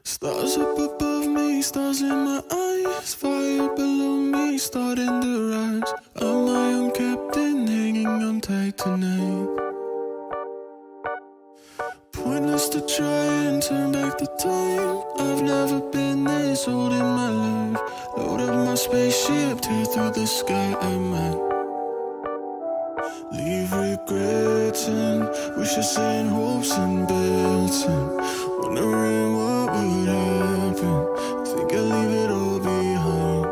Stars up above me, stars in my eyes, fire below me, starting to rise. I'm my own captain, hanging on tight tonight. Pointless to try and turn back the time. I've never been this old in my life. Load up my spaceship, tear through the sky, I might leave regrets and wishes and hopes and bets and wondering what would happen. Think I'll leave it all behind.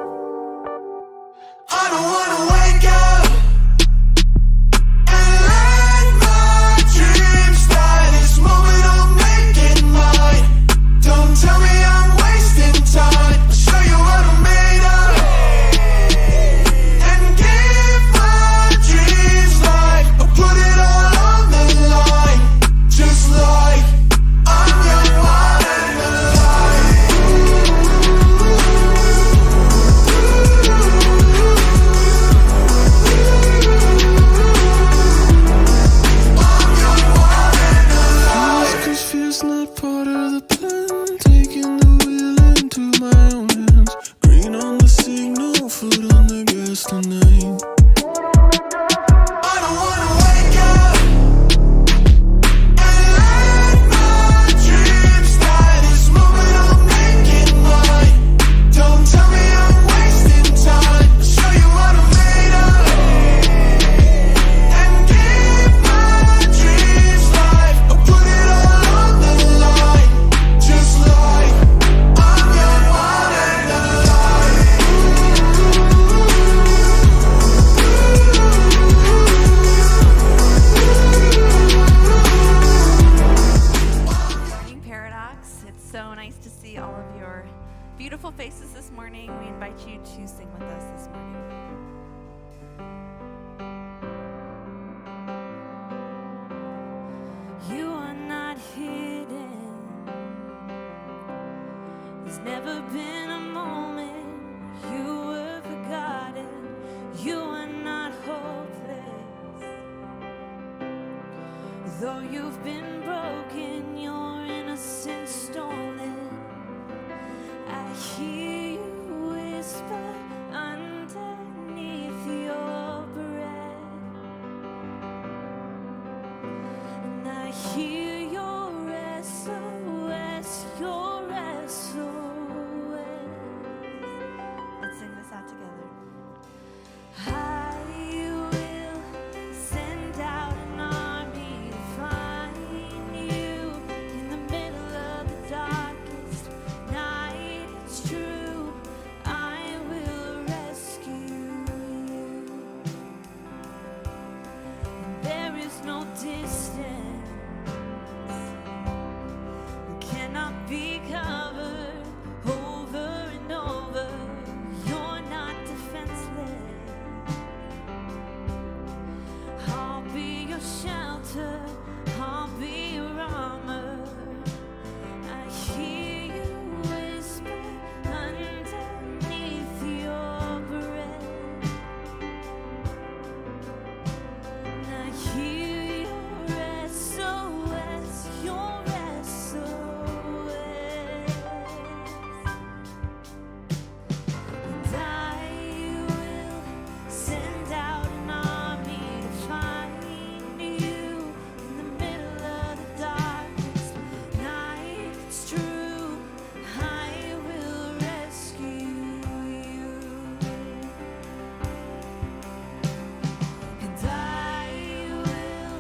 I don't wanna wake up and let my dreams die. This moment I'll make it mine. Don't tell me I'm wasting time. I'll show you what I'm made of and give my dreams life. I'll put it all on the line, just like I'm young, wild and alive. I'm young, wild and alive. 'Cause fear's not part of the plan. Taking the wheel into my own hands. Green on the signal, foot on the gas tonight. I don't wanna wake up and let my dreams die. This moment I'll make it mine. Don't tell me I'm wasting time. I'll show you what I'm made of and give my dreams life. I'll put it all on the line, just like I'm young, wild and alive. Morning Paradox. It's so nice to see all of your beautiful faces this morning. We invite you to sing with us this morning. You are not hidden. There's never been a moment you were forgotten. You are not hopeless. Though you've been broken, your innocence stolen. I hear you whisper underneath your breath. And I hear your SOS, your SOS. Let's sing this out together. I will send out an army to find you in the middle of the darkest night. It's true, I will rescue you. And there is no distance that cannot be covered over and over. You're not defenseless. I'll be your shelter, I'll be your armor. I hear you whisper underneath your breath. And I hear your SOS, your SOS. And I will send out an army to find you in the middle of the darkest night. It's true, I will rescue you. And I will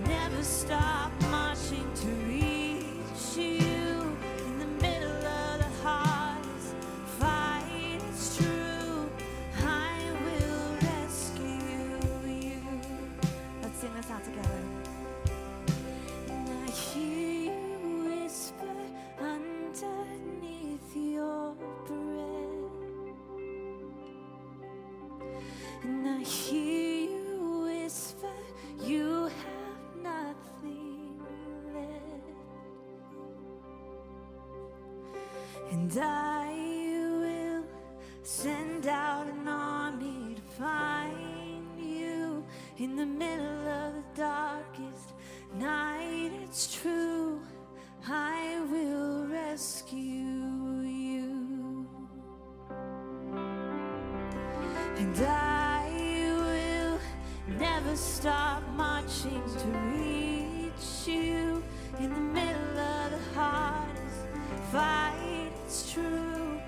never stop marching to reach you in the middle of the hardest fight. It's true, I will rescue you. Let's sing this out together. And I hear you whisper underneath your breath. And I hear you whisper, you have nothing left. And I will send out an army to find you in the middle of the darkest night. It's true, I will rest. rescue you. And I will never stop marching to reach you in the middle of the hardest fight. It's true,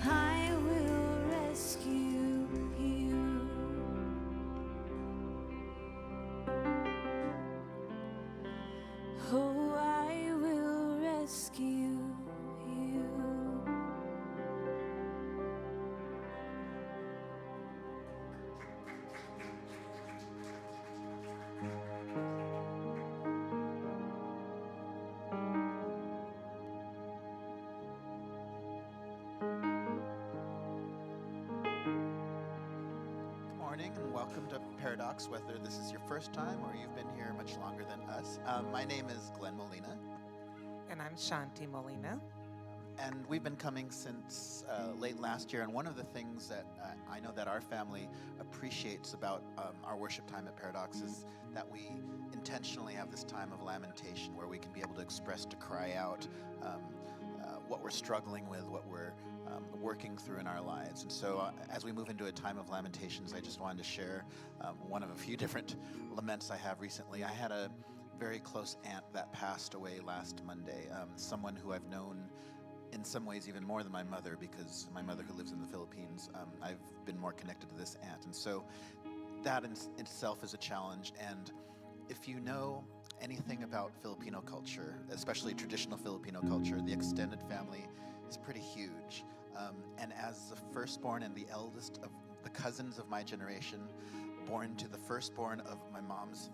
I will rescue you. Oh, I will rescue you. Good morning and welcome to Paradox, whether this is your first time or you've been here much longer than us. My name is Glenn Molina, And I'm Shanti Molina. and we've been coming since late last year. And one of the things that I know that our family appreciates about our worship time at Paradox is that we intentionally have this time of lamentation where we can be able to express, to cry out what we're struggling with, what we're working through in our lives. And so as we move into a time of lamentations, I just wanted to share one of a few different laments I have recently. I had a very close aunt that passed away last Monday, someone who I've known in some ways even more than my mother, because my mother, who lives in the Philippines, I've been more connected to this aunt. And so that in itself is a challenge. And if you know anything about Filipino culture, especially traditional Filipino culture, the extended family is pretty huge. And as the firstborn and the eldest of the cousins of my generation, born to the firstborn of my mom's,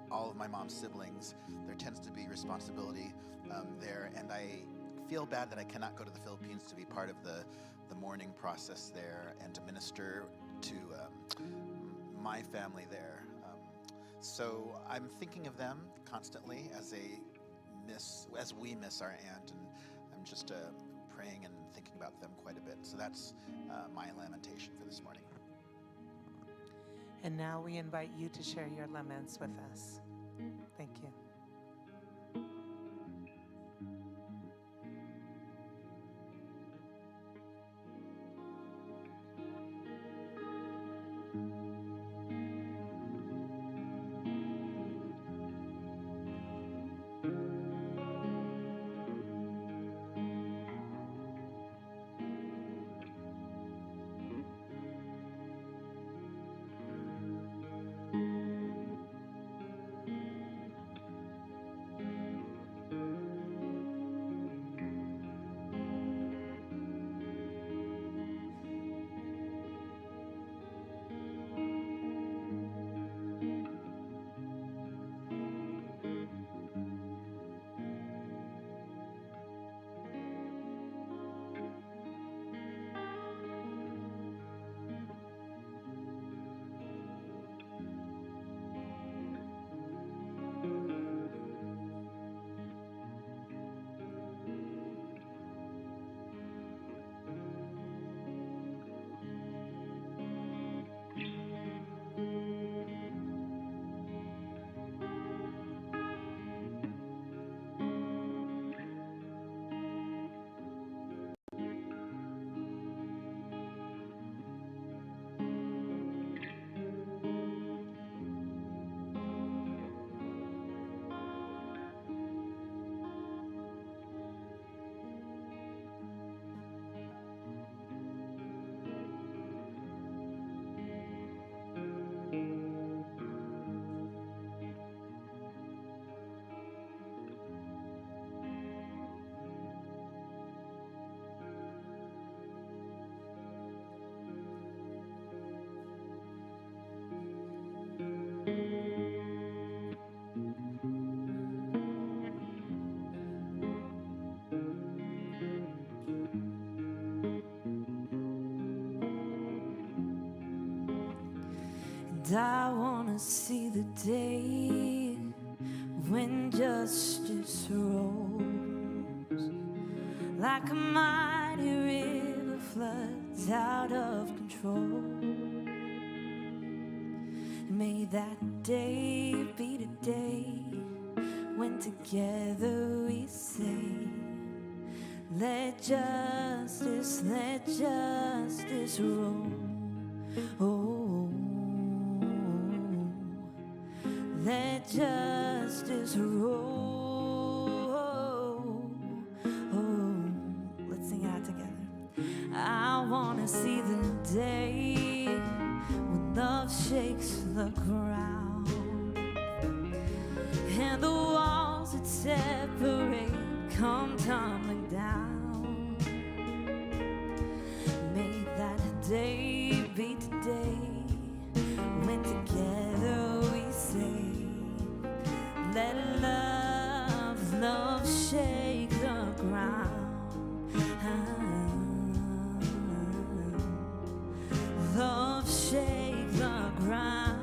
all of my mom's siblings, there tends to be responsibility there. And I feel bad that I cannot go to the Philippines to be part of the mourning process there and to minister to my family there. So I'm thinking of them constantly as we miss our aunt, and I'm just praying and thinking about them quite a bit. So that's my lamentation for this morning. And now we invite you to share your laments with us. Thank you. And I wanna see the day when justice rolls like a mighty river floods out of control. May that day be the day when together we say, Let justice roll. Oh, let justice roll. Oh, let's sing that together. I wanna see the day when love shakes the ground and the walls that separate come tumbling down. May that day be today when together we say, let love shake the ground. Love shake the ground.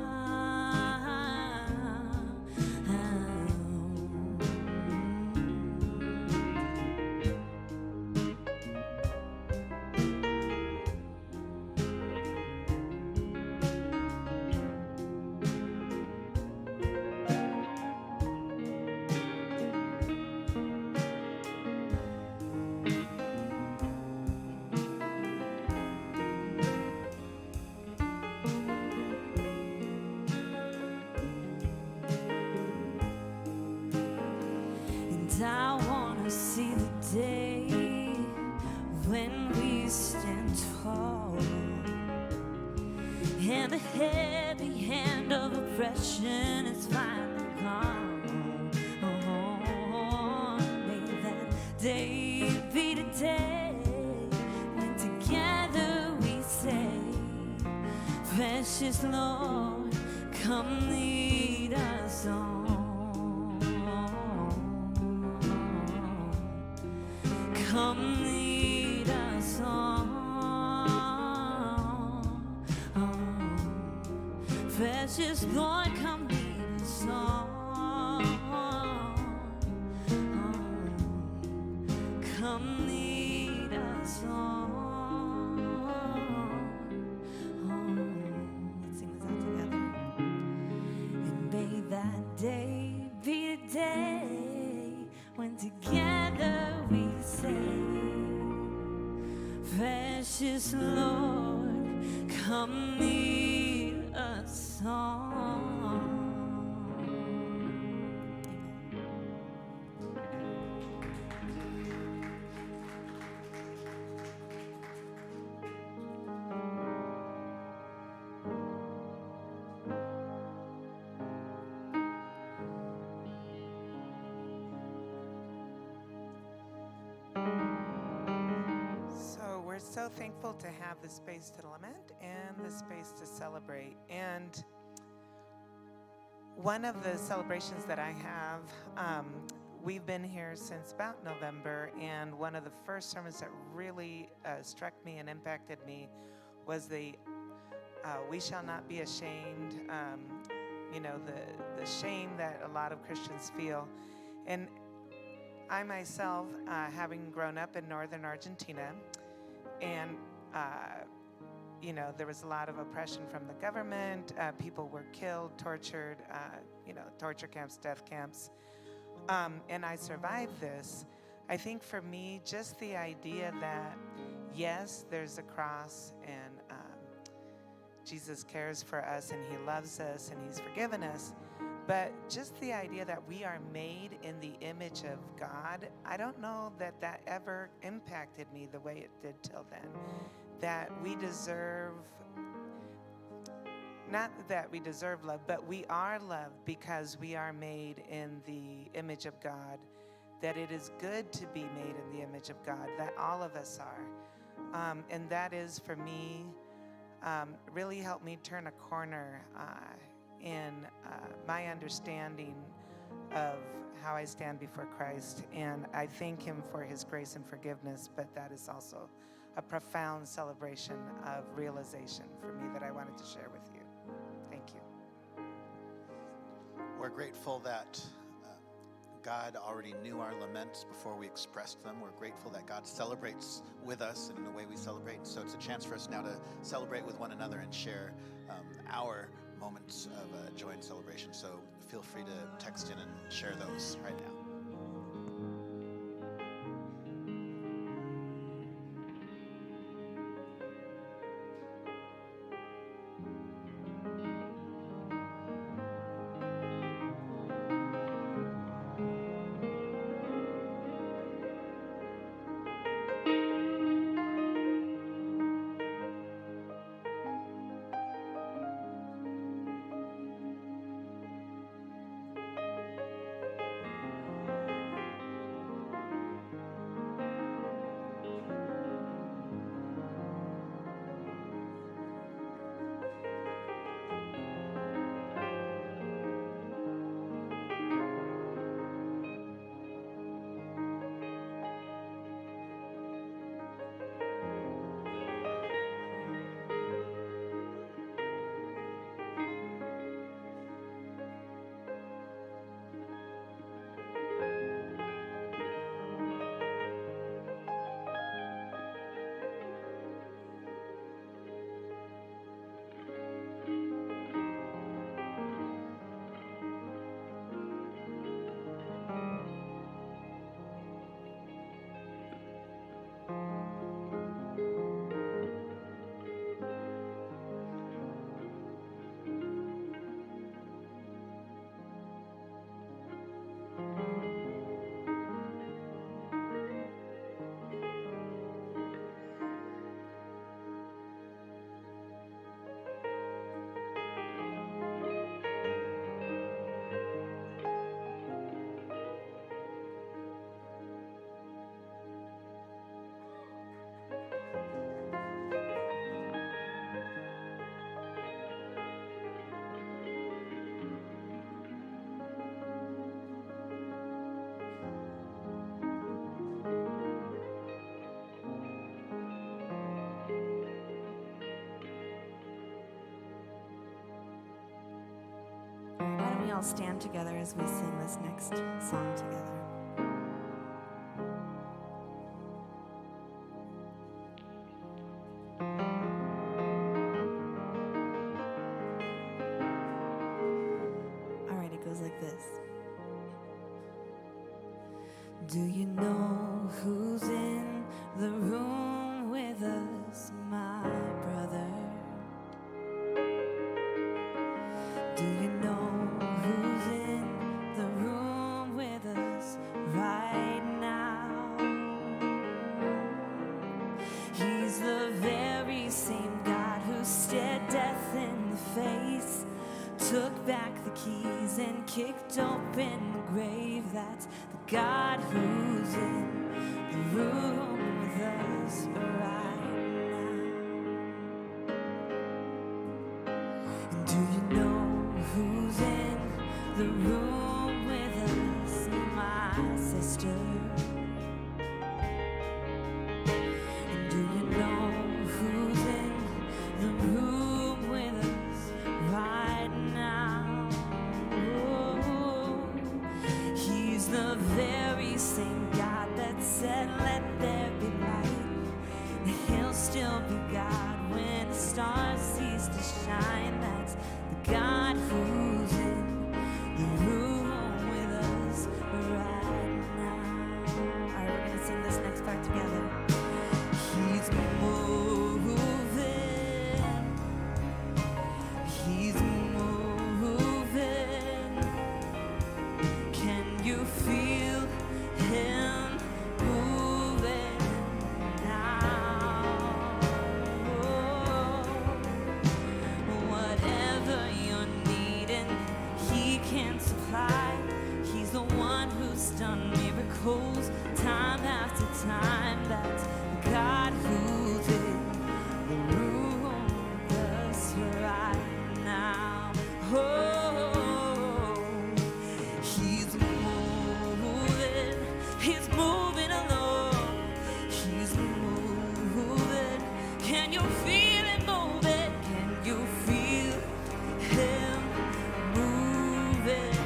I wanna see the day when we stand tall and the heavy hand of oppression is finally gone. Oh, may that day be the day when together we say, precious Lord, come lead us on. Come lead us on. Precious Lord, come lead us on. Come lead us on. Let's sing this out together. And may that day be the day when together we say, precious Lord, come lead us on. We're so thankful to have the space to lament and the space to celebrate. And one of the celebrations that I have, we've been here since about November, and one of the first sermons that really struck me and impacted me was the we shall not be ashamed, the shame that a lot of Christians feel. And I myself, having grown up in northern Argentina, and, there was a lot of oppression from the government. People were killed, tortured, torture camps, death camps. And I survived this. I think for me, just the idea that, yes, there's a cross and Jesus cares for us and he loves us and he's forgiven us. But just the idea that we are made in the image of God, I don't know that that ever impacted me the way it did till then. That we deserve, not that we deserve love, but we are loved because we are made in the image of God. That it is good to be made in the image of God, that all of us are. And that is, for me, really helped me turn a corner in my understanding of how I stand before Christ. And I thank him for his grace and forgiveness, but that is also a profound celebration of realization for me that I wanted to share with you. Thank you. We're grateful that God already knew our laments before we expressed them. We're grateful that God celebrates with us in the way we celebrate. So it's a chance for us now to celebrate with one another and share our moments of joy and celebration. So feel free to text in and share those right now. we all stand together as we sing this next song together? All right, it goes like this. Do you know who's in the room with us, my brother? Do you know who's in the room with us right now? He's the very same God who stared death in the face, took back the keys and kicked open the grave. That's the God who's in the room with us right now. And do you know who's in the room with us, my sister? And do you know who's in the room with us right now? Oh, he's the very same God that said, let there be light. And he'll still be God when the stars cease to shine. That's the God who's in the room with us right now. All right, we're going to sing this next part together. He's moving. He's moving. Can you feel him moving now? Oh, whatever you're needing, he can supply. He's the one who's done miracles time after time. That's the God who's in the room with us right now. Oh, he's moving along. He's moving. Can you feel him moving? Can you feel him moving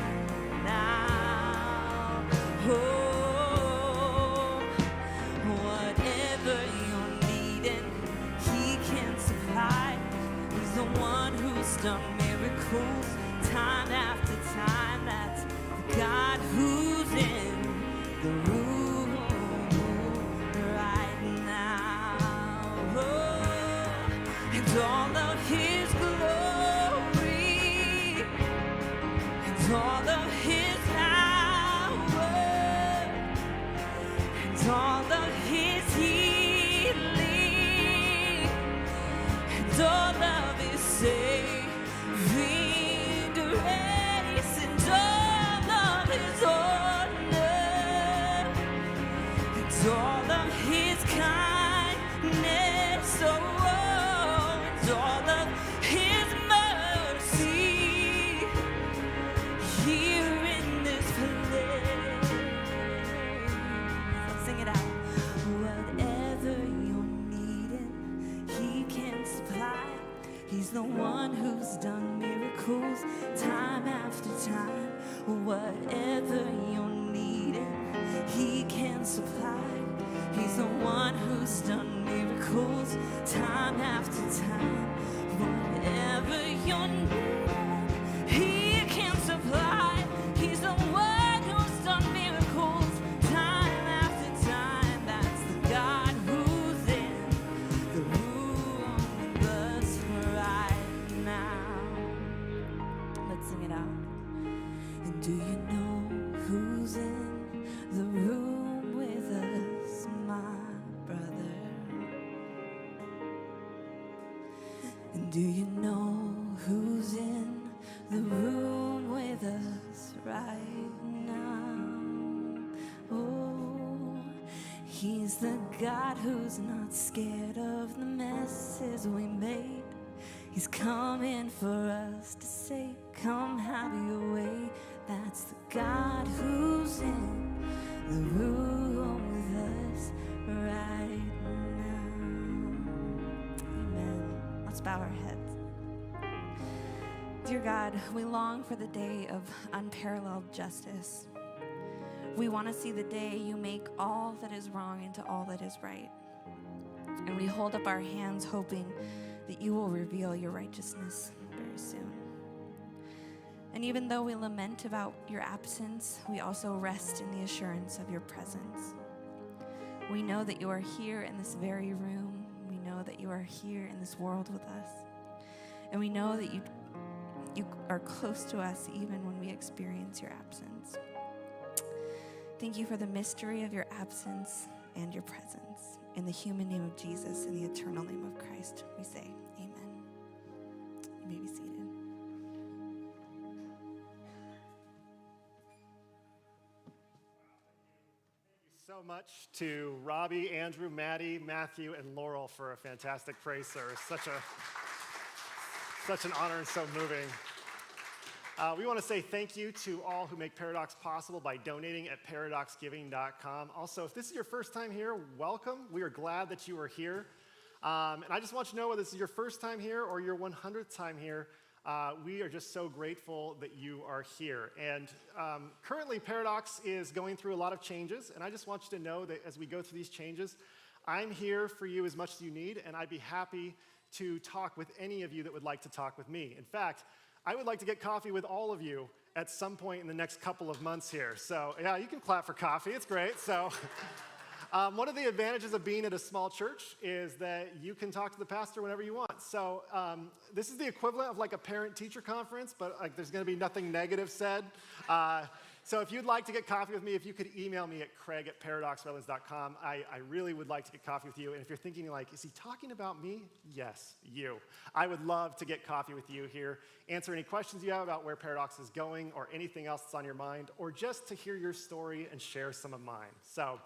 now? Oh, whatever you're needing, he can supply. He's the one who's done miracles time after time. That's the God who's in the room right now. Oh, and all of his glory, and all of his power, and all of his healing, and all of his saving grace, and all of his honor, and all of his kindness, oh, and all of his mercy here in this place. Let's sing it out. Whatever you're needing, he can supply. He's the one who's done miracles time after time. Whatever you're needing, he can supply. He's the one who's done miracles time after time. Whatever you're needing, he can supply. He's the one who's done miracles time after time. That's the God who's in the room with us right now. Let's sing it out. And do you know who's in the room with us, my brother? And do you know who's in the room with us right now? Oh, he's the God who's not scared of the messes we made. He's coming for us to say, come have your way. That's the God who's in the room with us right now. Amen. Let's bow our heads. Dear God, we long for the day of unparalleled justice. We want to see the day you make all that is wrong into all that is right. And we hold up our hands hoping that you will reveal your righteousness very soon. And even though we lament about your absence, we also rest in the assurance of your presence. We know that you are here in this very room. We know that you are here in this world with us. And we know that you are close to us even when we experience your absence. Thank you for the mystery of your absence and your presence. In the human name of Jesus, in the eternal name of Christ, we say amen. You may be seated. So much to Robby, Andrew, Maddie, Matthew, and Laurel for a fantastic praise service. Such an honor and so moving. We want to say thank you to all who make Paradox possible by donating at paradoxgiving.com. Also, if this is your first time here, welcome. We are glad that you are here. And I just want you to know whether this is your first time here or your 100th time here, we are just so grateful that you are here. And currently, Paradox is going through a lot of changes, and I just want you to know that as we go through these changes, I'm here for you as much as you need, and I'd be happy to talk with any of you that would like to talk with me. In fact, I would like to get coffee with all of you at some point in the next couple of months here. So yeah, you can clap for coffee, it's great. So one of the advantages of being at a small church is that you can talk to the pastor whenever you want. So this is the equivalent of like a parent-teacher conference, but like there's gonna be nothing negative said. So if you'd like to get coffee with me, if you could email me at craig@paradoxredlands.com, I really would like to get coffee with you. And if you're thinking like, is he talking about me? Yes, you. I would love to get coffee with you here, answer any questions you have about where Paradox is going or anything else that's on your mind, or just to hear your story and share some of mine. So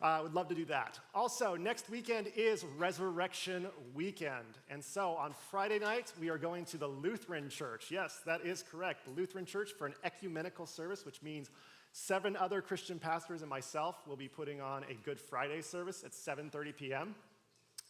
I would love to do that. Also, next weekend is Resurrection Weekend. And so on Friday night, we are going to the Lutheran Church. Yes, that is correct. The Lutheran Church for an ecumenical service, which means 7 other Christian pastors and myself will be putting on a Good Friday service at 7:30 p.m.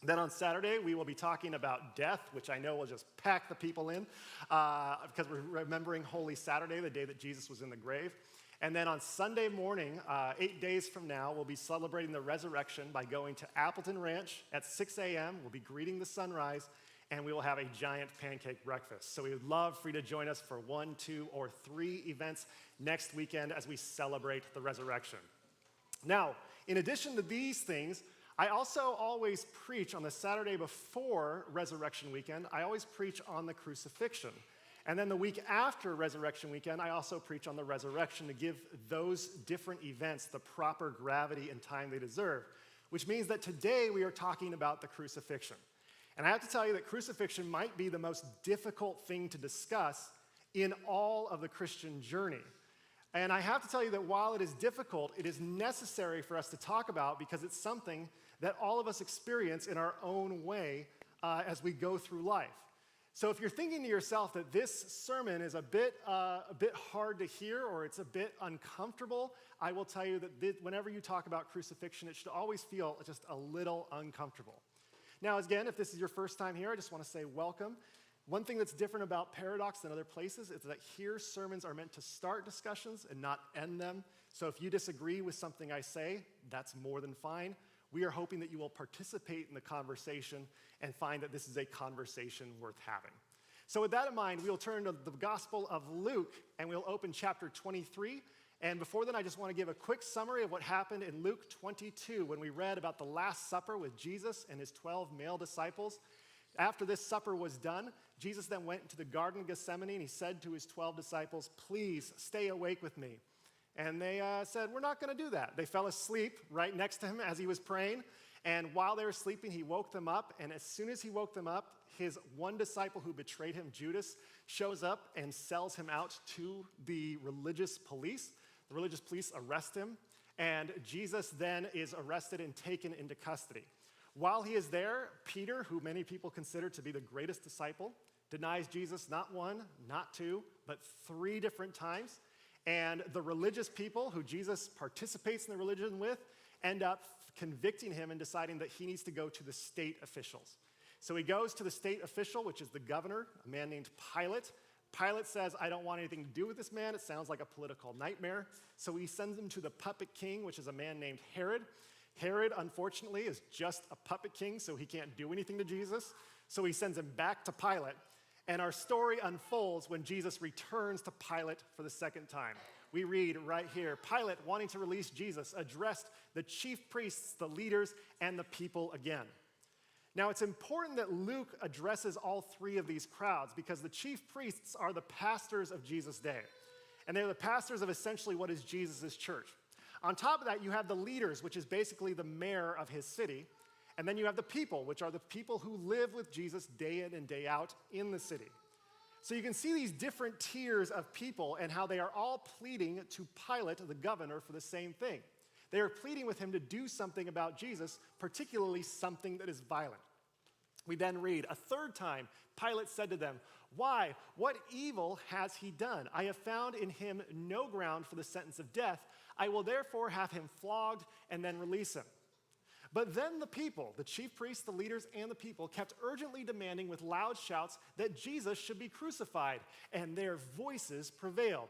Then on Saturday, we will be talking about death, which I know will just pack the people in because we're remembering Holy Saturday, the day that Jesus was in the grave. And then on Sunday morning, 8 days from now, we'll be celebrating the resurrection by going to Appleton Ranch at 6 a.m. We'll be greeting the sunrise, and we will have a giant pancake breakfast. So we would love for you to join us for 1, 2, or 3 events next weekend as we celebrate the resurrection. Now, in addition to these things, I also always preach on the Saturday before Resurrection Weekend. I always preach on the Crucifixion. And then the week after Resurrection Weekend, I also preach on the resurrection to give those different events the proper gravity and time they deserve, which means that today we are talking about the crucifixion. And I have to tell you that crucifixion might be the most difficult thing to discuss in all of the Christian journey. And I have to tell you that while it is difficult, it is necessary for us to talk about because it's something that all of us experience in our own way as we go through life. So if you're thinking to yourself that this sermon is a bit hard to hear or it's a bit uncomfortable, I will tell you that whenever you talk about crucifixion, it should always feel just a little uncomfortable. Now, again, if this is your first time here, I just want to say welcome. One thing that's different about Paradox than other places is that here sermons are meant to start discussions and not end them. So if you disagree with something I say, that's more than fine. We are hoping that you will participate in the conversation and find that this is a conversation worth having. So with that in mind, we'll turn to the Gospel of Luke, and we'll open chapter 23. And before then, I just want to give a quick summary of what happened in Luke 22 when we read about the Last Supper with Jesus and his 12 male disciples. After this supper was done, Jesus then went into the Garden of Gethsemane, and he said to his 12 disciples, "Please stay awake with me." And they said, "We're not going to do that." They fell asleep right next to him as he was praying. And while they were sleeping, he woke them up. And as soon as he woke them up, his one disciple who betrayed him, Judas, shows up and sells him out to the religious police. The religious police arrest him. And Jesus then is arrested and taken into custody. While he is there, Peter, who many people consider to be the greatest disciple, denies Jesus not 1, not 2, but 3 different times. And the religious people who Jesus participates in the religion with end up convicting him and deciding that he needs to go to the state officials. So he goes to the state official, which is the governor, a man named Pilate. Pilate says, I don't want anything to do with this man. It sounds like a political nightmare. So he sends him to the puppet king, which is a man named Herod. Herod, unfortunately, is just a puppet king, so he can't do anything to Jesus. So he sends him back to Pilate. And our story unfolds when Jesus returns to Pilate for the second time. We read right here, Pilate, wanting to release Jesus, addressed the chief priests, the leaders, and the people again. Now, it's important that Luke addresses all three of these crowds because the chief priests are the pastors of Jesus' day. And they're the pastors of essentially what is Jesus' church. On top of that, you have the leaders, which is basically the mayor of his city. And then you have the people, which are the people who live with Jesus day in and day out in the city. So you can see these different tiers of people and how they are all pleading to Pilate, the governor, for the same thing. They are pleading with him to do something about Jesus, particularly something that is violent. We then read, a third time, Pilate said to them, why? What evil has he done? I have found in him no ground for the sentence of death. I will therefore have him flogged and then release him. But then the people, the chief priests, the leaders, and the people kept urgently demanding with loud shouts that Jesus should be crucified, and their voices prevailed.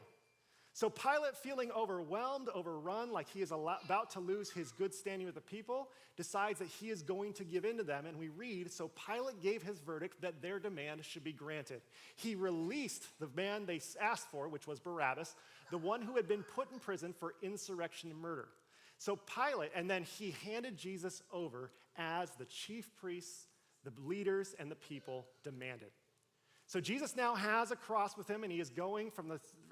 So Pilate, feeling overwhelmed, overrun, like he is about to lose his good standing with the people, decides that he is going to give in to them. And we read, so Pilate gave his verdict that their demand should be granted. He released the man they asked for, which was Barabbas, the one who had been put in prison for insurrection and murder. So Pilate, and then he handed Jesus over as the chief priests, the leaders, and the people demanded. So Jesus now has a cross with him, and he is going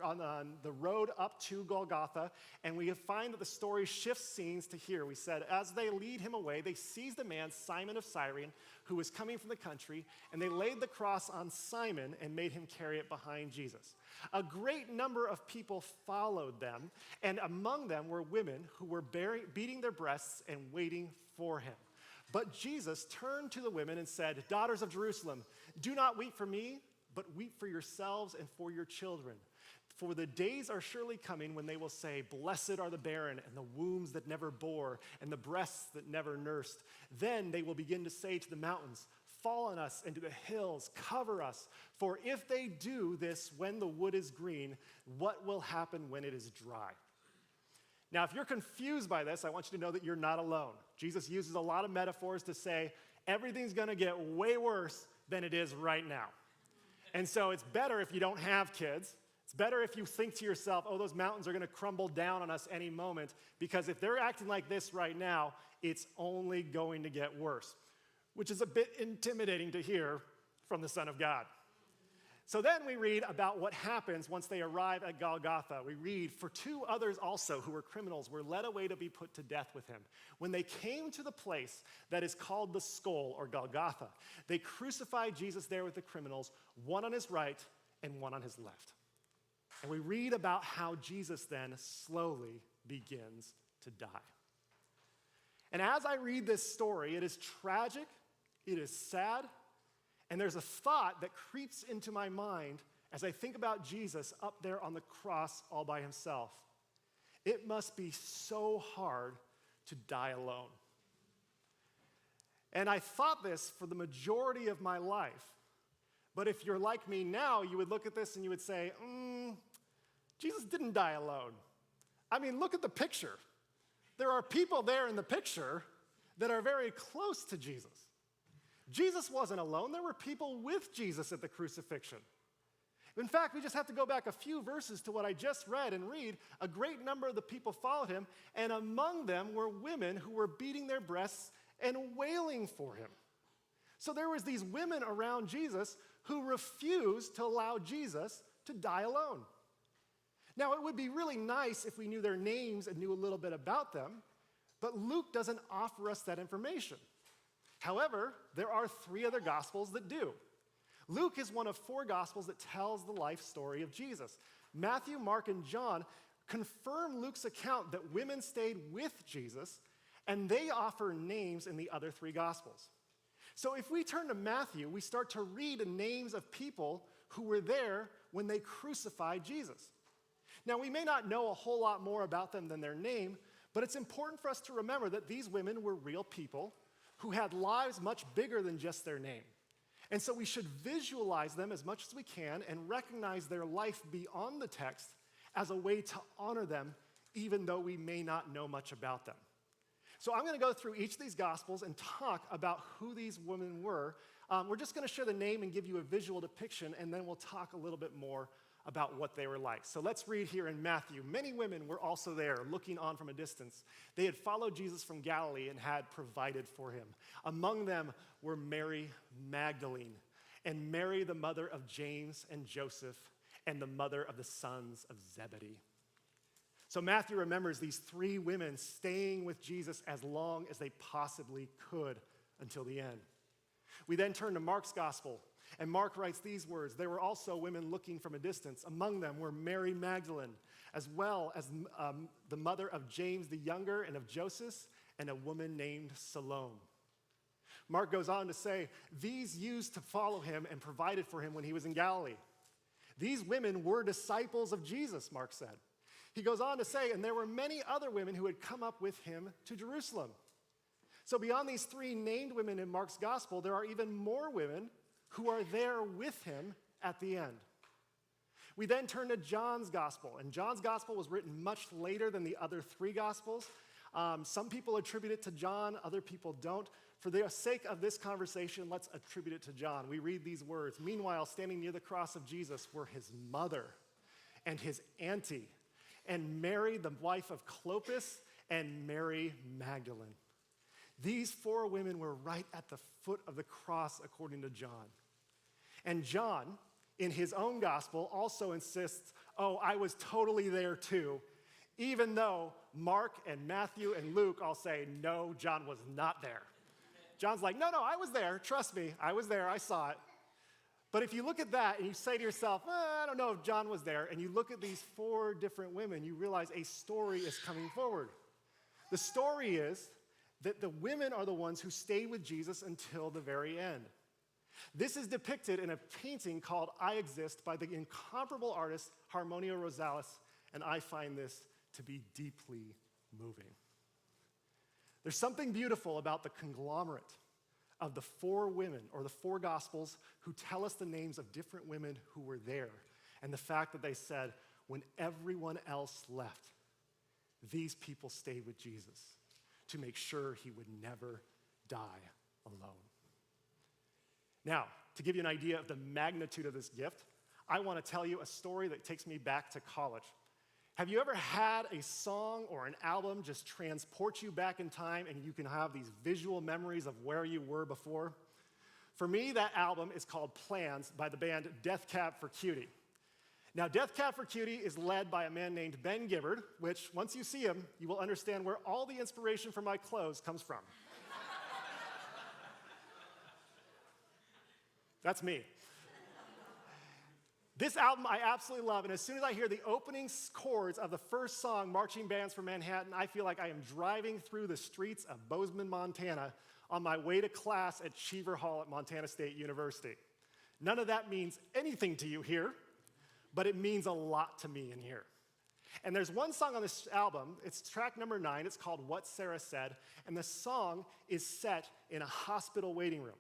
on the road up to Golgotha, and we find that the story shifts scenes to here. We said, as they lead him away, they seized a man, Simon of Cyrene, who was coming from the country, and they laid the cross on Simon and made him carry it behind Jesus. A great number of people followed them, and among them were women who were beating their breasts and waiting for him. But Jesus turned to the women and said, daughters of Jerusalem, do not weep for me, but weep for yourselves and for your children. For the days are surely coming when they will say, blessed are the barren and the wombs that never bore and the breasts that never nursed. Then they will begin to say to the mountains, fall on us, and to the hills, cover us. For if they do this when the wood is green, what will happen when it is dry? Now, if you're confused by this, I want you to know that you're not alone. Jesus uses a lot of metaphors to say everything's going to get way worse than it is right now. And so it's better if you don't have kids. It's better if you think to yourself, oh, those mountains are going to crumble down on us any moment, because if they're acting like this right now, it's only going to get worse, which is a bit intimidating to hear from the Son of God. So then we read about what happens once they arrive at Golgotha. We read, for two others also who were criminals were led away to be put to death with him. When they came to the place that is called the Skull, or Golgotha, they crucified Jesus there with the criminals, one on his right and one on his left. And we read about how Jesus then slowly begins to die. And as I read this story, it is tragic, it is sad, and there's a thought that creeps into my mind as I think about Jesus up there on the cross all by himself. It must be so hard to die alone. And I thought this for the majority of my life. But if you're like me now, you would look at this and you would say, Jesus didn't die alone. I mean, look at the picture. There are people there in the picture that are very close to Jesus. Jesus wasn't alone. There were people with Jesus at the crucifixion. In fact, we just have to go back a few verses to what I just read and read. A great number of the people followed him, and among them were women who were beating their breasts and wailing for him. So there was these women around Jesus who refused to allow Jesus to die alone. Now, it would be really nice if we knew their names and knew a little bit about them, but Luke doesn't offer us that information. However, there are 3 other Gospels that do. Luke is one of 4 Gospels that tells the life story of Jesus. Matthew, Mark, and John confirm Luke's account that women stayed with Jesus, and they offer names in the other 3 Gospels. So if we turn to Matthew, we start to read the names of people who were there when they crucified Jesus. Now, we may not know a whole lot more about them than their name, but it's important for us to remember that these women were real people who had lives much bigger than just their name. And so we should visualize them as much as we can and recognize their life beyond the text as a way to honor them, even though we may not know much about them. So I'm going to go through each of these Gospels and talk about who these women were. We're just going to share the name and give you a visual depiction, and then we'll talk a little bit more about what they were like. So let's read here in Matthew. Many women were also there, looking on from a distance. They had followed Jesus from Galilee and had provided for him. Among them were Mary Magdalene, and Mary, the mother of James and Joseph, and the mother of the sons of Zebedee. So Matthew remembers these three women staying with Jesus as long as they possibly could until the end. We then turn to Mark's gospel, and Mark writes these words: there were also women looking from a distance. Among them were Mary Magdalene, as well as the mother of James the younger and of Joseph, and a woman named Salome. Mark goes on to say, these used to follow him and provided for him when he was in Galilee. These women were disciples of Jesus, Mark said. He goes on to say, and there were many other women who had come up with him to Jerusalem. So beyond these three named women in Mark's gospel, there are even more women who are there with him at the end. We then turn to John's gospel, and John's gospel was written much later than the other three gospels. Some people attribute it to John, other people don't. For the sake of this conversation, let's attribute it to John. We read these words: meanwhile, standing near the cross of Jesus were his mother and his auntie, and Mary, the wife of Clopas, and Mary Magdalene. These four women were right at the foot of the cross, according to John. And John, in his own gospel, also insists, oh, I was totally there too, even though Mark and Matthew and Luke all say, no, John was not there. John's like, no, I was there. Trust me, I was there. I saw it. But if you look at that and you say to yourself, I don't know if John was there, and you look at these four different women, you realize a story is coming forward. The story is that the women are the ones who stayed with Jesus until the very end. This is depicted in a painting called I Exist by the incomparable artist Harmonia Rosales, and I find this to be deeply moving. There's something beautiful about the conglomerate of the four women, or the four Gospels, who tell us the names of different women who were there, and the fact that they said, when everyone else left, these people stayed with Jesus to make sure he would never die alone. Now, to give you an idea of the magnitude of this gift, I want to tell you a story that takes me back to college. Have you ever had a song or an album just transport you back in time and you can have these visual memories of where you were before? For me, that album is called Plans by the band Death Cab for Cutie. Now, Death Cab for Cutie is led by a man named Ben Gibbard, which, once you see him, you will understand where all the inspiration for my clothes comes from. That's me. This album I absolutely love, and as soon as I hear the opening chords of the first song, Marching Bands for Manhattan, I feel like I am driving through the streets of Bozeman, Montana on my way to class at Cheever Hall at Montana State University. None of that means anything to you here, but it means a lot to me in here. And there's one song on this album, it's track number 9, it's called What Sarah Said, and the song is set in a hospital waiting room.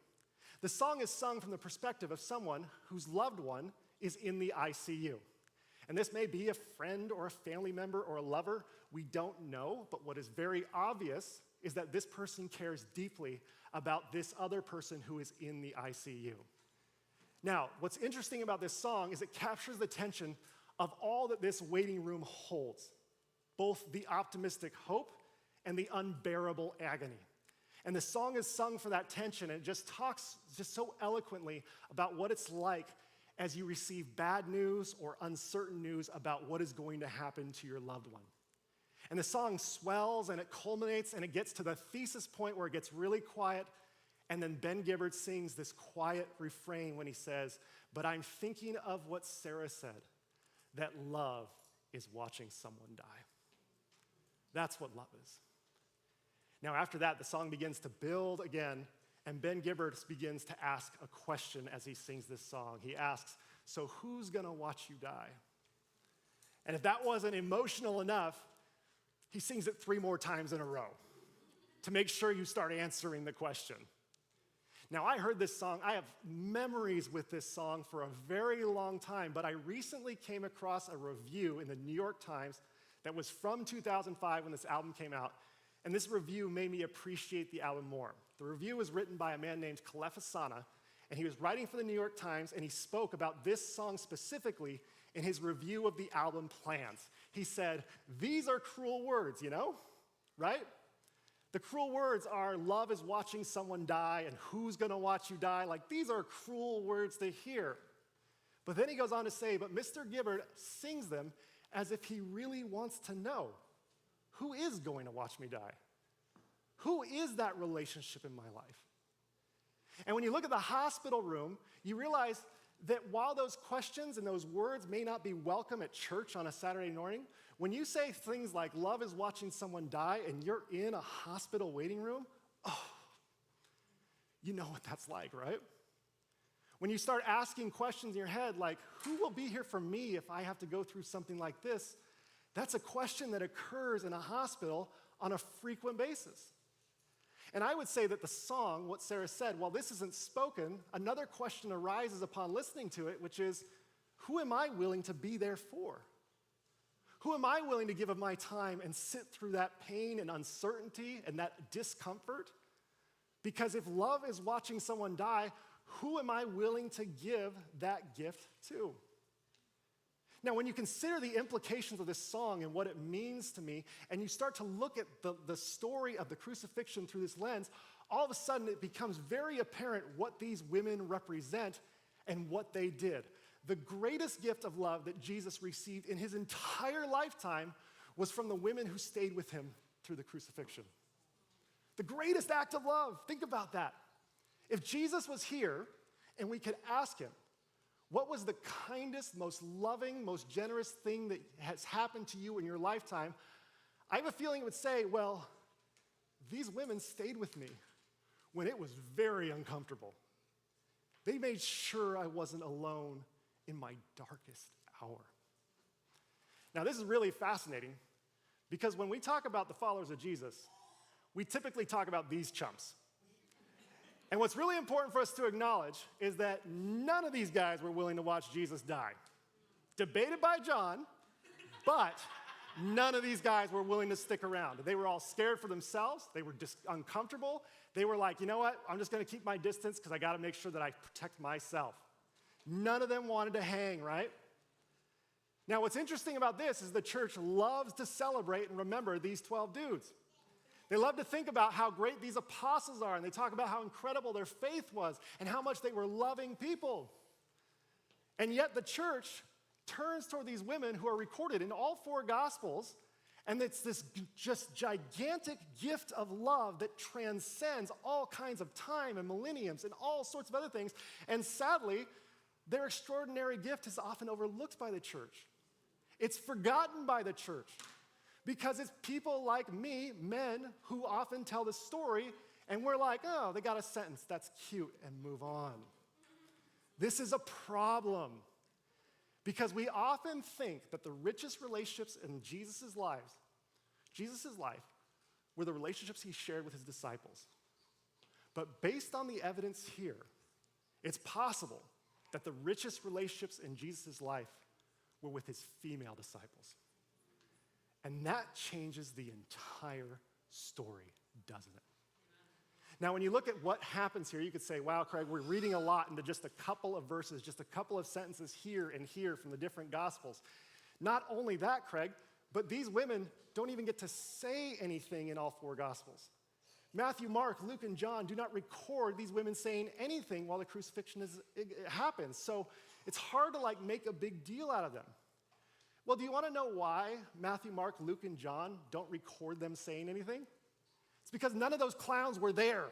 The song is sung from the perspective of someone whose loved one is in the ICU. And this may be a friend or a family member or a lover, we don't know, but what is very obvious is that this person cares deeply about this other person who is in the ICU. Now, what's interesting about this song is it captures the tension of all that this waiting room holds, both the optimistic hope and the unbearable agony. And the song is sung for that tension, and it just talks just so eloquently about what it's like as you receive bad news or uncertain news about what is going to happen to your loved one. And the song swells and it culminates and it gets to the thesis point where it gets really quiet, and then Ben Gibbard sings this quiet refrain when he says, "But I'm thinking of what Sarah said, that love is watching someone die." That's what love is. Now after that, the song begins to build again, and Ben Gibbard begins to ask a question as he sings this song. He asks, so who's gonna watch you die? And if that wasn't emotional enough, he sings it 3 more times in a row to make sure you start answering the question. Now, I heard this song. I have memories with this song for a very long time, but I recently came across a review in the New York Times that was from 2005 when this album came out, and this review made me appreciate the album more. The review was written by a man named Khalef Hasana, and he was writing for the New York Times, and he spoke about this song specifically in his review of the album Plans. He said, "These are cruel words, you know, right? The cruel words are love is watching someone die and who's gonna watch you die. Like, these are cruel words to hear." But then he goes on to say, but Mr. Gibbard sings them as if he really wants to know, who is going to watch me die? Who is that relationship in my life? And when you look at the hospital room, you realize that while those questions and those words may not be welcome at church on a Saturday morning, when you say things like love is watching someone die and you're in a hospital waiting room, oh, you know what that's like, right? When you start asking questions in your head like, who will be here for me if I have to go through something like this? That's a question that occurs in a hospital on a frequent basis. And I would say that the song, what Sarah said, while this isn't spoken, another question arises upon listening to it, which is, who am I willing to be there for? Who am I willing to give of my time and sit through that pain and uncertainty and that discomfort? Because if love is watching someone die, who am I willing to give that gift to? Now, when you consider the implications of this song and what it means to me, and you start to look at the story of the crucifixion through this lens, all of a sudden it becomes very apparent what these women represent and what they did. The greatest gift of love that Jesus received in his entire lifetime was from the women who stayed with him through the crucifixion. The greatest act of love, think about that. If Jesus was here and we could ask him, what was the kindest, most loving, most generous thing that has happened to you in your lifetime? I have a feeling it would say, well, these women stayed with me when it was very uncomfortable. They made sure I wasn't alone in my darkest hour. Now, this is really fascinating because when we talk about the followers of Jesus, we typically talk about these chumps. And what's really important for us to acknowledge is that none of these guys were willing to watch Jesus die. Debated by John, but none of these guys were willing to stick around. They were all scared for themselves. They were just uncomfortable. They were like, you know what? I'm just going to keep my distance because I got to make sure that I protect myself. None of them wanted to hang, right? Now, what's interesting about this is the church loves to celebrate and remember these 12 dudes. They love to think about how great these apostles are, and they talk about how incredible their faith was and how much they were loving people. And yet the church turns toward these women who are recorded in all four Gospels, and it's this just gigantic gift of love that transcends all kinds of time and millenniums and all sorts of other things. And sadly, their extraordinary gift is often overlooked by the church. It's forgotten by the church. Because it's people like me, men, who often tell the story, and we're like, oh, they got a sentence, that's cute, and move on. This is a problem. Because we often think that the richest relationships in Jesus' life, were the relationships he shared with his disciples. But based on the evidence here, it's possible that the richest relationships in Jesus' life were with his female disciples. And that changes the entire story, doesn't it? Now, when you look at what happens here, you could say, wow, Craig, we're reading a lot into just a couple of verses, just a couple of sentences here and here from the different Gospels. Not only that, Craig, but these women don't even get to say anything in all four Gospels. Matthew, Mark, Luke, and John do not record these women saying anything while the crucifixion happens. So it's hard to make a big deal out of them. Well, do you want to know why Matthew, Mark, Luke, and John don't record them saying anything? It's because none of those clowns were there.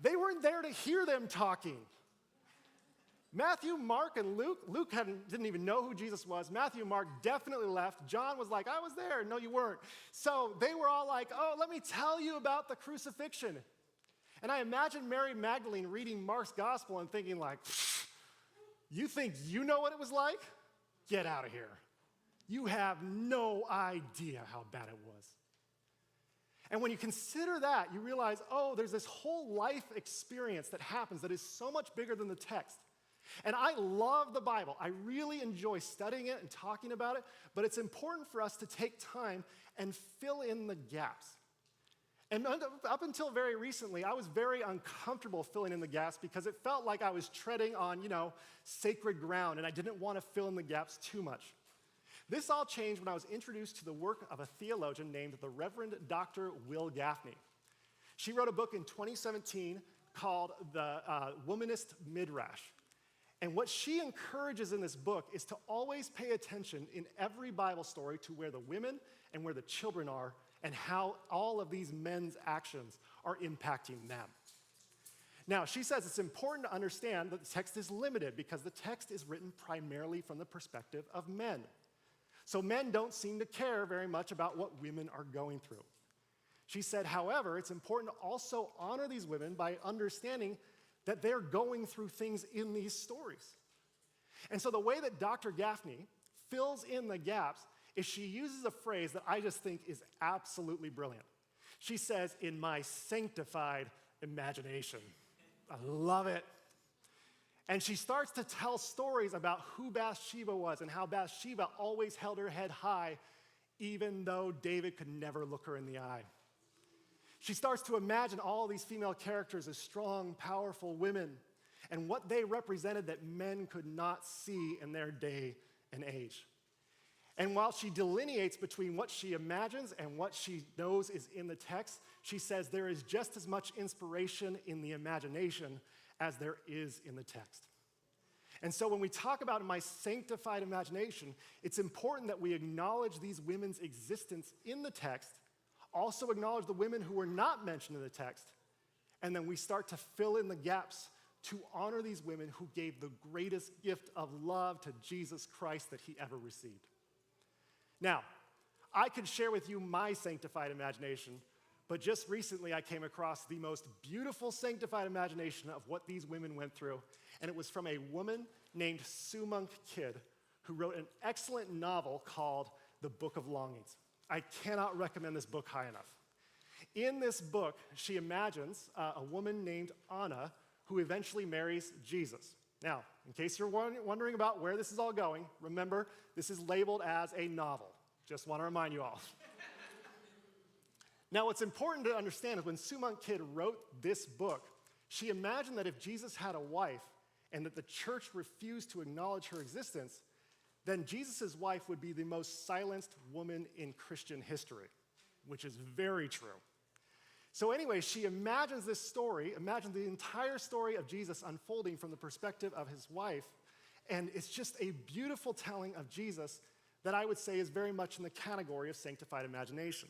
They weren't there to hear them talking. Matthew, Mark, and Luke didn't even know who Jesus was. Matthew and Mark definitely left. John was like, I was there. No, you weren't. So they were all like, oh, let me tell you about the crucifixion. And I imagine Mary Magdalene reading Mark's gospel and thinking like, you think you know what it was like? Get out of here. You have no idea how bad it was. And when you consider that, you realize, oh, there's this whole life experience that happens that is so much bigger than the text. And I love the Bible. I really enjoy studying it and talking about it, but it's important for us to take time and fill in the gaps. And up until very recently, I was very uncomfortable filling in the gaps because it felt like I was treading on, sacred ground, and I didn't want to fill in the gaps too much. This all changed when I was introduced to the work of a theologian named the Reverend Dr. Will Gaffney. She wrote a book in 2017 called The Womanist Midrash. And what she encourages in this book is to always pay attention in every Bible story to where the women and where the children are and how all of these men's actions are impacting them. Now, she says it's important to understand that the text is limited because the text is written primarily from the perspective of men. So men don't seem to care very much about what women are going through. She said, however, it's important to also honor these women by understanding that they're going through things in these stories. And so the way that Dr. Gaffney fills in the gaps is she uses a phrase that I just think is absolutely brilliant. She says, in my sanctified imagination. I love it. And she starts to tell stories about who Bathsheba was and how Bathsheba always held her head high, even though David could never look her in the eye. She starts to imagine all these female characters as strong, powerful women and what they represented that men could not see in their day and age. And while she delineates between what she imagines and what she knows is in the text, she says there is just as much inspiration in the imagination as there is in the text. And so when we talk about my sanctified imagination, it's important that we acknowledge these women's existence in the text, also acknowledge the women who were not mentioned in the text, and then we start to fill in the gaps to honor these women who gave the greatest gift of love to Jesus Christ that he ever received. Now, I could share with you my sanctified imagination, but just recently I came across the most beautiful sanctified imagination of what these women went through, and it was from a woman named Sue Monk Kidd, who wrote an excellent novel called The Book of Longings. I cannot recommend this book high enough. In this book, she imagines a woman named Anna who eventually marries Jesus. Now, in case you're wondering about where this is all going, remember, this is labeled as a novel. Just want to remind you all. Now, what's important to understand is when Sue Monk Kidd wrote this book, she imagined that if Jesus had a wife and that the church refused to acknowledge her existence, then Jesus' wife would be the most silenced woman in Christian history, which is very true. So anyway, she imagines this story, imagines the entire story of Jesus unfolding from the perspective of his wife, and it's just a beautiful telling of Jesus that I would say is very much in the category of sanctified imagination.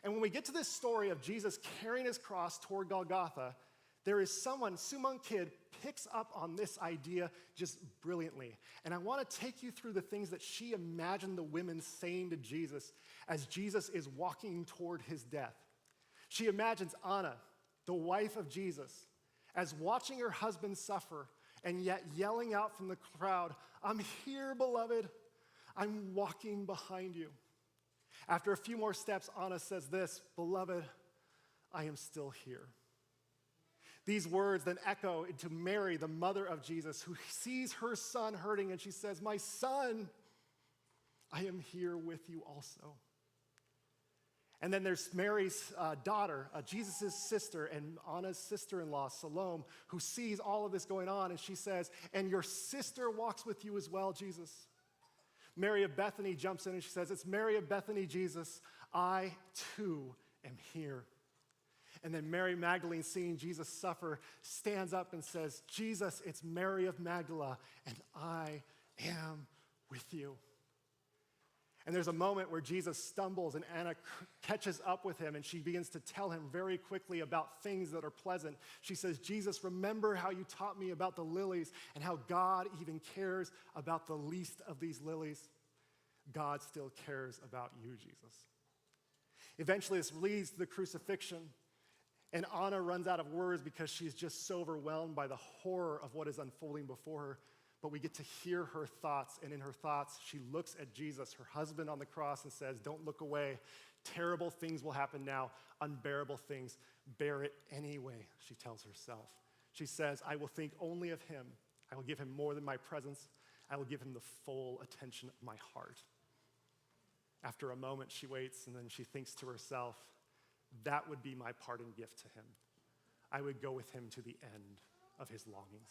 And when we get to this story of Jesus carrying his cross toward Golgotha, there is someone, Sue Monk Kidd picks up on this idea just brilliantly. And I want to take you through the things that she imagined the women saying to Jesus as Jesus is walking toward his death. She imagines Anna, the wife of Jesus, as watching her husband suffer and yet yelling out from the crowd, "I'm here, beloved. I'm walking behind you." After a few more steps, Anna says this, "Beloved, I am still here." These words then echo into Mary, the mother of Jesus, who sees her son hurting, and she says, "My son, I am here with you also." And then there's Mary's daughter, Jesus' sister, and Anna's sister-in-law, Salome, who sees all of this going on, and she says, "And your sister walks with you as well, Jesus." Mary of Bethany jumps in and she says, "It's Mary of Bethany, Jesus. I too am here." And then Mary Magdalene, seeing Jesus suffer, stands up and says, "Jesus, it's Mary of Magdala, and I am with you." And there's a moment where Jesus stumbles and Anna catches up with him and she begins to tell him very quickly about things that are pleasant. She says, "Jesus, remember how you taught me about the lilies and how God even cares about the least of these lilies. God still cares about you, Jesus." Eventually, this leads to the crucifixion. And Anna runs out of words because she's just so overwhelmed by the horror of what is unfolding before her. But we get to hear her thoughts, and in her thoughts, she looks at Jesus, her husband on the cross, and says, "Don't look away. Terrible things will happen now, unbearable things. Bear it anyway, she tells herself. She says, I will think only of him. I will give him more than my presence. I will give him the full attention of my heart. After a moment, she waits, and then she thinks to herself, that would be my parting gift to him. I would go with him to the end of his longings.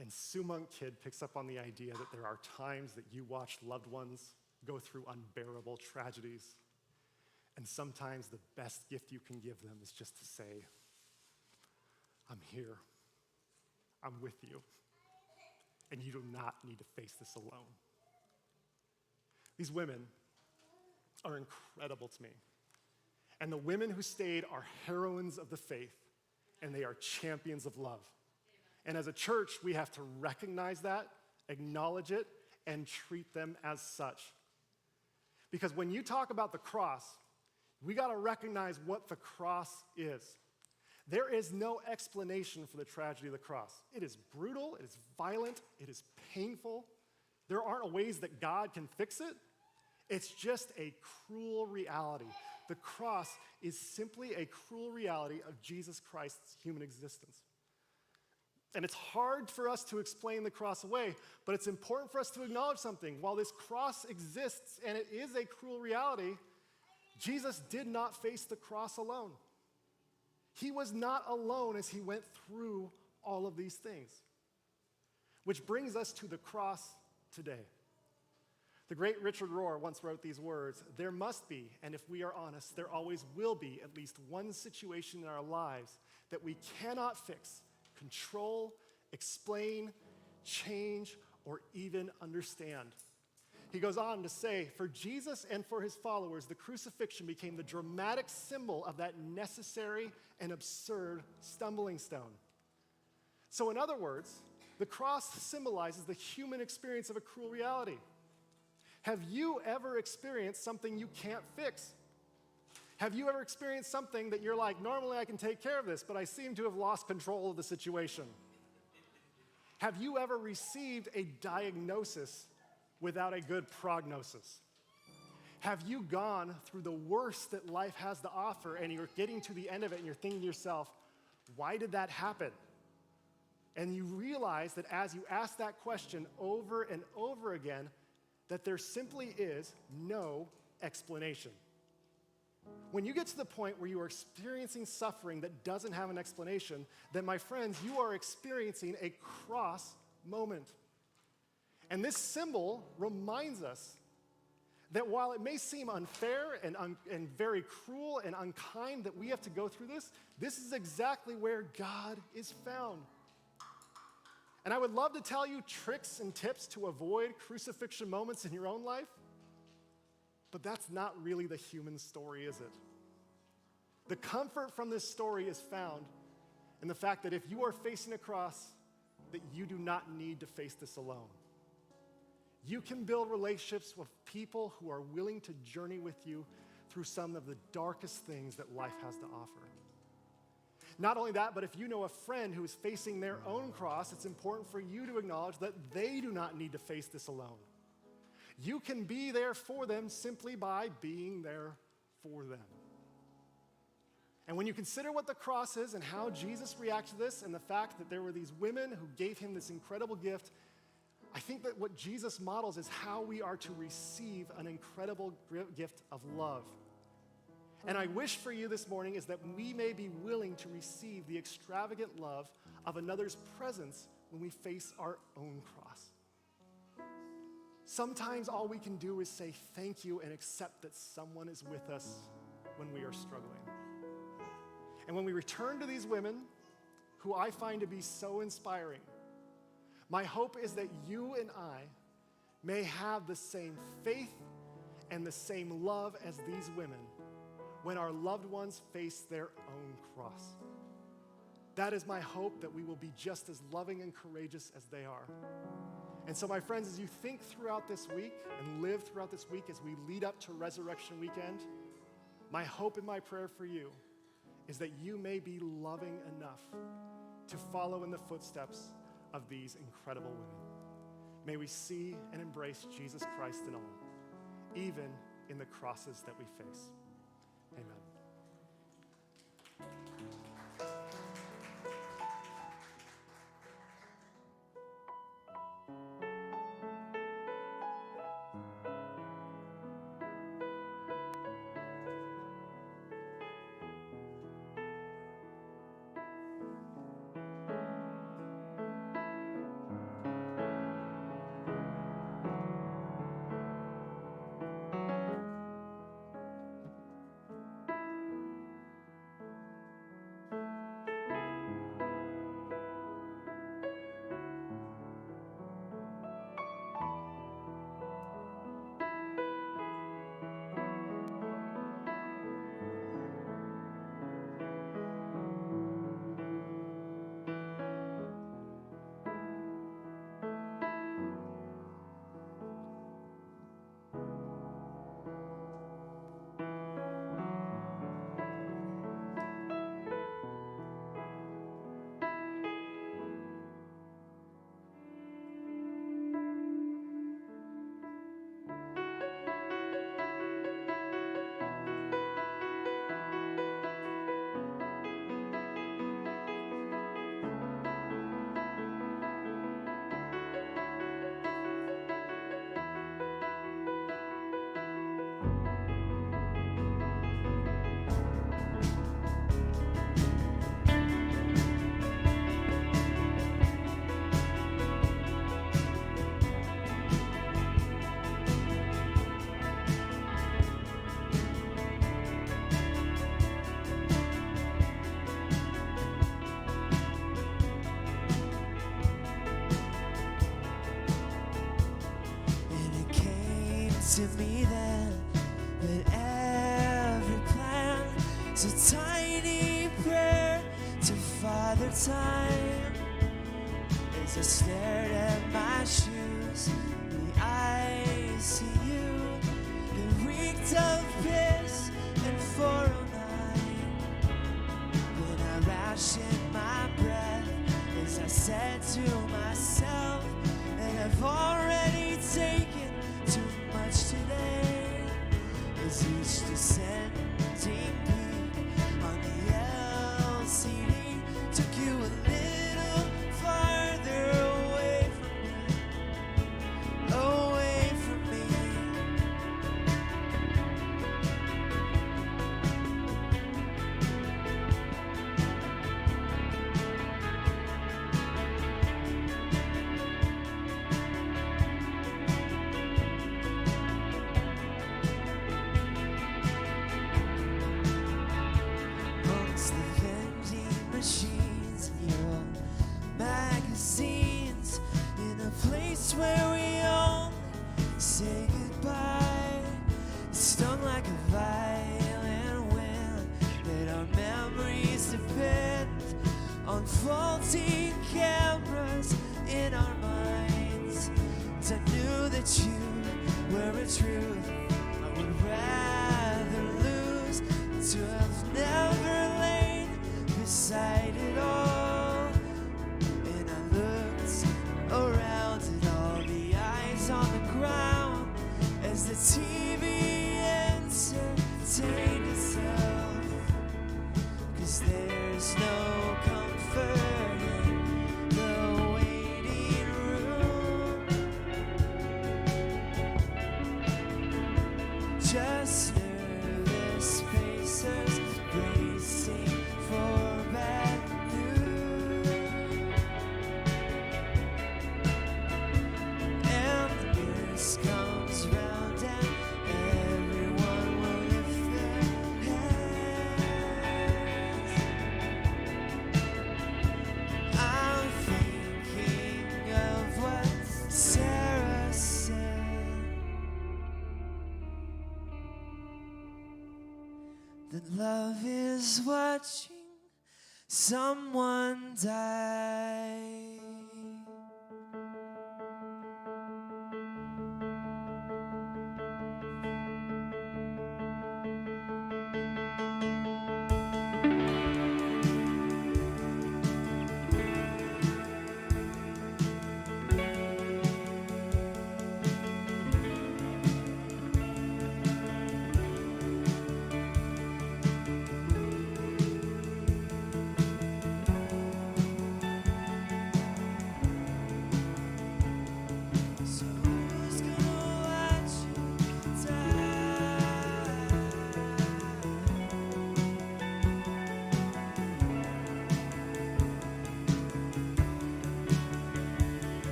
And Sumunk Kid picks up on the idea that there are times that you watch loved ones go through unbearable tragedies, and sometimes the best gift you can give them is just to say, I'm here, I'm with you, and you do not need to face this alone. These women are incredible to me. And the women who stayed are heroines of the faith, and they are champions of love. And as a church, we have to recognize that, acknowledge it, and treat them as such. Because when you talk about the cross, we got to recognize what the cross is. There is no explanation for the tragedy of the cross. It is brutal, it is violent, it is painful. There aren't ways that God can fix it. It's just a cruel reality. The cross is simply a cruel reality of Jesus Christ's human existence. And it's hard for us to explain the cross away, but it's important for us to acknowledge something. While this cross exists and it is a cruel reality, Jesus did not face the cross alone. He was not alone as he went through all of these things. Which brings us to the cross today. The great Richard Rohr once wrote these words, there must be, and if we are honest, there always will be at least one situation in our lives that we cannot fix, control, explain, change, or even understand. He goes on to say, for Jesus and for his followers, the crucifixion became the dramatic symbol of that necessary and absurd stumbling stone. So in other words, the cross symbolizes the human experience of a cruel reality. Have you ever experienced something you can't fix? Have you ever experienced something that you're like, normally I can take care of this, but I seem to have lost control of the situation? Have you ever received a diagnosis without a good prognosis? Have you gone through the worst that life has to offer and you're getting to the end of it and you're thinking to yourself, why did that happen? And you realize that as you ask that question over and over again, that there simply is no explanation. When you get to the point where you are experiencing suffering that doesn't have an explanation, then my friends, you are experiencing a cross moment. And this symbol reminds us that while it may seem unfair and very cruel and unkind that we have to go through this, this is exactly where God is found. And I would love to tell you tricks and tips to avoid crucifixion moments in your own life, but that's not really the human story, is it? The comfort from this story is found in the fact that if you are facing a cross, that you do not need to face this alone. You can build relationships with people who are willing to journey with you through some of the darkest things that life has to offer. Not only that, but if you know a friend who is facing their own cross, it's important for you to acknowledge that they do not need to face this alone. You can be there for them simply by being there for them. And when you consider what the cross is and how Jesus reacted to this and the fact that there were these women who gave him this incredible gift, I think that what Jesus models is how we are to receive an incredible gift of love. And I wish for you this morning is that we may be willing to receive the extravagant love of another's presence when we face our own cross. Sometimes all we can do is say thank you and accept that someone is with us when we are struggling. And when we return to these women, who I find to be so inspiring, my hope is that you and I may have the same faith and the same love as these women when our loved ones face their own cross. That is my hope, that we will be just as loving and courageous as they are. And so, my friends, as you think throughout this week and live throughout this week as we lead up to Resurrection Weekend, my hope and my prayer for you is that you may be loving enough to follow in the footsteps of these incredible women. May we see and embrace Jesus Christ in all, even in the crosses that we face. Amen. To me then that every plan is a tiny prayer to Father Time. As I stared at my shoes, the ICU that reeked of piss and 409. When I rationed my breath, as I said to myself that I've already taken today, as each descending peak on the LCD took you a little farther away from me. Machines and your own magazines, in a place where we only say goodbye. It stung like a violent wind that our memories depend on faulty cameras in our minds. 'Cause I knew that you were a truth I would rather lose than to have never laid beside it all. And I looked around at all the eyes on the ground as the TV entertained itself. 'Cause there's no comfort in the waiting room, just nervous pacers bracing for bad news. And the nurse comes round and everyone will lift their hands. I'm thinking of what Sarah said, that love is watching someone die.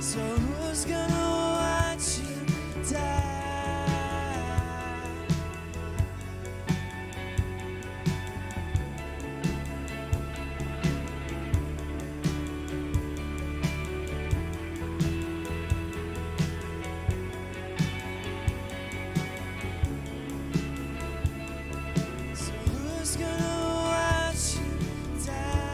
So who's gonna watch you die? So who's gonna watch you die?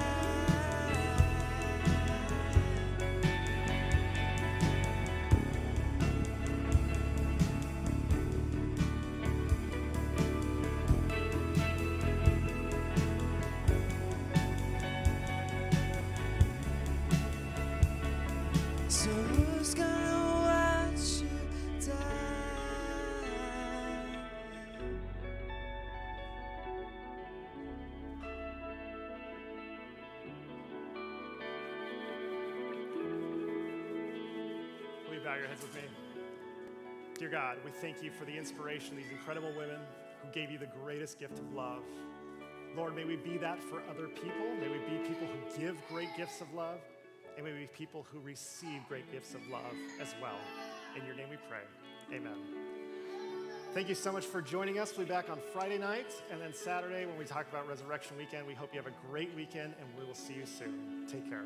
So who's gonna watch you die? Will you bow your heads with me? Dear God, we thank you for the inspiration of these incredible women who gave you the greatest gift of love. Lord, may we be that for other people. May we be people who give great gifts of love. And may we be people who receive great gifts of love as well. In your name we pray. Amen. Thank you so much for joining us. We'll be back on Friday night and then Saturday when we talk about Resurrection Weekend. We hope you have a great weekend and we will see you soon. Take care.